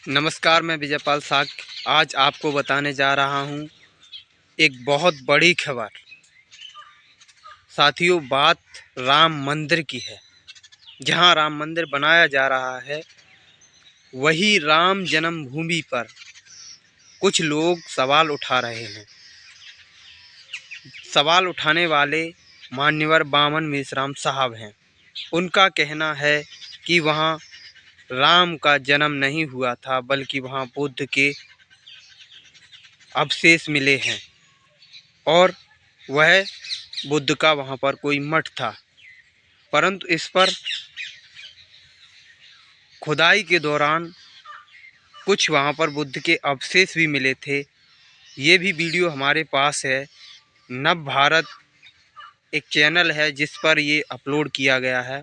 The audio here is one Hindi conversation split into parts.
नमस्कार, मैं विजयपाल साग आज आपको बताने जा रहा हूं एक बहुत बड़ी खबर। साथियों, बात राम मंदिर की है। जहां राम मंदिर बनाया जा रहा है, वही राम जन्मभूमि पर कुछ लोग सवाल उठा रहे हैं। सवाल उठाने वाले मान्यवर बामन मेश्राम साहब हैं। उनका कहना है कि वहां राम का जन्म नहीं हुआ था, बल्कि वहाँ बुद्ध के अवशेष मिले हैं और वह बुद्ध का वहाँ पर कोई मठ था। परंतु इस पर खुदाई के दौरान कुछ वहाँ पर बुद्ध के अवशेष भी मिले थे। ये भी वीडियो हमारे पास है। नव भारत एक चैनल है जिस पर ये अपलोड किया गया है।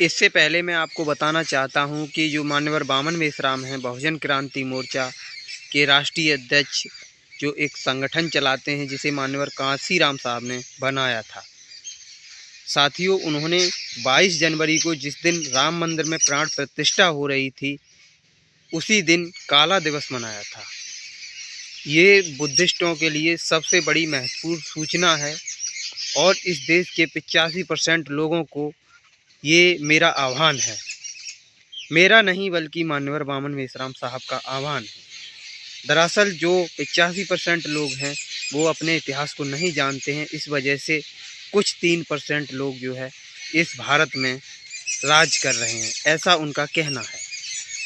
इससे पहले मैं आपको बताना चाहता हूं कि जो मान्यवर बामन मेश्राम हैं, बहुजन क्रांति मोर्चा के राष्ट्रीय अध्यक्ष, जो एक संगठन चलाते हैं जिसे मान्यवर कांसीराम साहब ने बनाया था। साथियों, उन्होंने 22 जनवरी को, जिस दिन राम मंदिर में प्राण प्रतिष्ठा हो रही थी, उसी दिन काला दिवस मनाया था। ये बुद्धिस्टों के लिए सबसे बड़ी महत्वपूर्ण सूचना है और इस देश के 85% लोगों को ये मेरा आह्वान है। मेरा नहीं, बल्कि मान्यवर बामन मेश्राम साहब का आह्वान है। दरअसल जो 85% लोग हैं वो अपने इतिहास को नहीं जानते हैं। इस वजह से कुछ 3% लोग जो है इस भारत में राज कर रहे हैं, ऐसा उनका कहना है।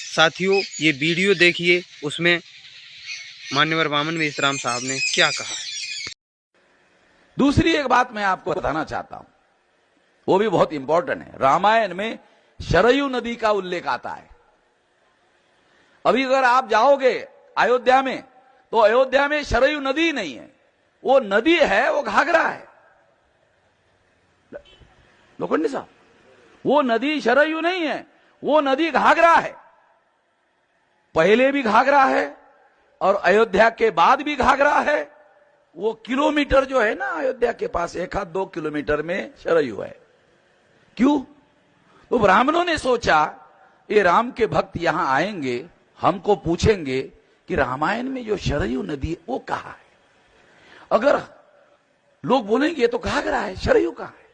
साथियों, ये वीडियो देखिए, उसमें मान्यवर बामन मेश्राम साहब ने क्या कहा है। दूसरी एक बात मैं आपको बताना चाहता हूं, वो भी बहुत इंपॉर्टेंट है। रामायण में शरयू नदी का उल्लेख आता है। अभी अगर आप जाओगे अयोध्या में, तो अयोध्या में शरयू नदी नहीं है, वो नदी है, वो घाघरा है। लोखंडे साहब, वो नदी शरयू नहीं है, वो नदी घाघरा है। पहले भी घाघरा है और अयोध्या के बाद भी घाघरा है। वो किलोमीटर जो है ना, अयोध्या के पास 1-2 किलोमीटर में शरयू है। क्यों? तो ब्राह्मणों ने सोचा, ये राम के भक्त यहां आएंगे, हमको पूछेंगे कि रामायण में जो शरयू नदी है वो कहां है। अगर लोग बोलेंगे तो घाघरा है, शरयू कहां है,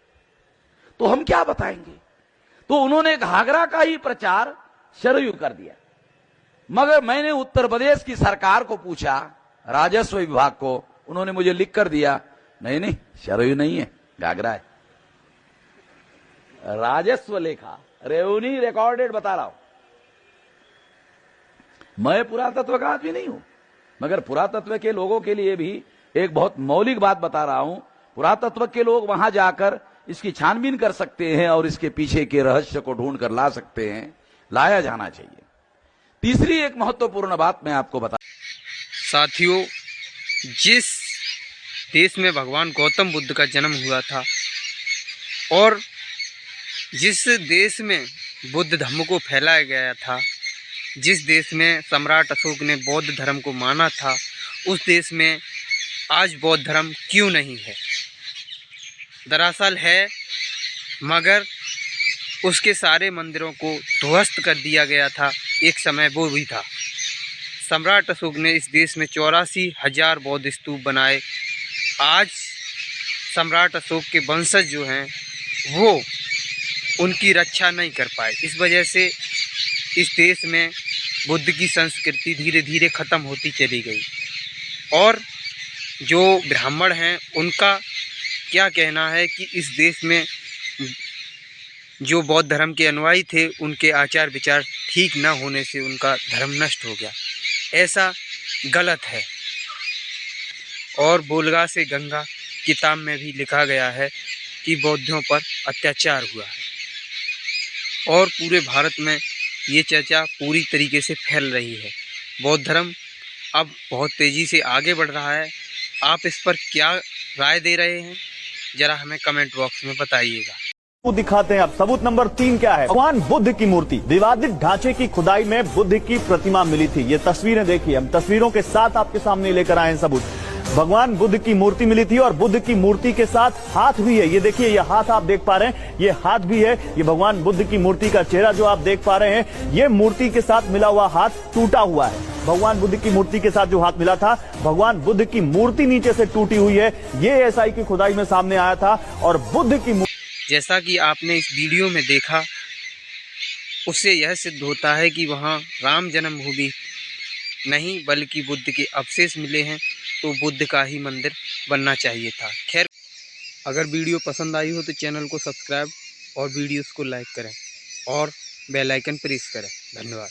तो हम क्या बताएंगे। तो उन्होंने घाघरा का ही प्रचार शरयू कर दिया। मगर मैंने उत्तर प्रदेश की सरकार को पूछा, राजस्व विभाग को, उन्होंने मुझे लिख कर दिया, नहीं नहीं, शरयू नहीं है, घाघरा है। राजस्व लेखा, रेवन्यू रिकॉर्डेड बता रहा हूं। मैं पुरातत्व का आदमी नहीं हूं, मगर पुरातत्व के लोगों के लिए भी एक बहुत मौलिक बात बता रहा हूं। पुरातत्व के लोग वहां जाकर इसकी छानबीन कर सकते हैं और इसके पीछे के रहस्य को ढूंढ कर ला सकते हैं, लाया जाना चाहिए। तीसरी एक महत्वपूर्ण बात मैं आपको बता। साथियों, जिस देश में भगवान गौतम बुद्ध का जन्म हुआ था और जिस देश में बुद्ध धर्म को फैलाया गया था, जिस देश में सम्राट अशोक ने बौद्ध धर्म को माना था, उस देश में आज बौद्ध धर्म क्यों नहीं है? दरअसल है, मगर उसके सारे मंदिरों को ध्वस्त कर दिया गया था। एक समय वो भी था। सम्राट अशोक ने इस देश में 84,000 बौद्ध स्तूप बनाए। आज सम्राट अशोक के वंशज जो हैं वो उनकी रक्षा नहीं कर पाए। इस वजह से इस देश में बुद्ध की संस्कृति धीरे धीरे ख़त्म होती चली गई। और जो ब्राह्मण हैं उनका क्या कहना है कि इस देश में जो बौद्ध धर्म के अनुयायी थे, उनके आचार विचार ठीक न होने से उनका धर्म नष्ट हो गया। ऐसा गलत है। और बोलगा से गंगा किताब में भी लिखा गया है कि बौद्धों पर अत्याचार हुआ है और पूरे भारत में ये चर्चा पूरी तरीके से फैल रही है। बौद्ध धर्म अब बहुत तेज़ी से आगे बढ़ रहा है। आप इस पर क्या राय दे रहे हैं, जरा हमें कमेंट बॉक्स में बताइएगा। दिखाते हैं। अब सबूत नंबर 3 क्या है? भगवान बुद्ध की मूर्ति, विवादित ढांचे की खुदाई में बुद्ध की प्रतिमा मिली थी। ये तस्वीरें देखिए, हम तस्वीरों के साथ आपके सामने लेकर आए हैं सबूत। भगवान बुद्ध की मूर्ति मिली थी और बुद्ध की मूर्ति के साथ हाथ भी है। ये देखिए, ये हाथ आप देख पा रहे हैं, ये हाथ भी है। ये भगवान बुद्ध की मूर्ति का चेहरा जो आप देख पा रहे हैं, ये मूर्ति के साथ मिला हुआ हाथ टूटा हुआ है। भगवान बुद्ध की मूर्ति के साथ जो हाथ मिला था, भगवान बुद्ध की मूर्ति नीचे से टूटी हुई है। ये एएसआई की खुदाई में सामने आया था और बुद्ध की जैसा कि आपने इस वीडियो में देखा, उससे यह सिद्ध होता है कि वहाँ राम जन्मभूमि नहीं बल्कि बुद्ध के अवशेष मिले हैं, तो बुद्ध का ही मंदिर बनना चाहिए था। खैर, अगर वीडियो पसंद आई हो तो चैनल को सब्सक्राइब और वीडियोस को लाइक करें और बेल आइकन प्रेस करें। धन्यवाद।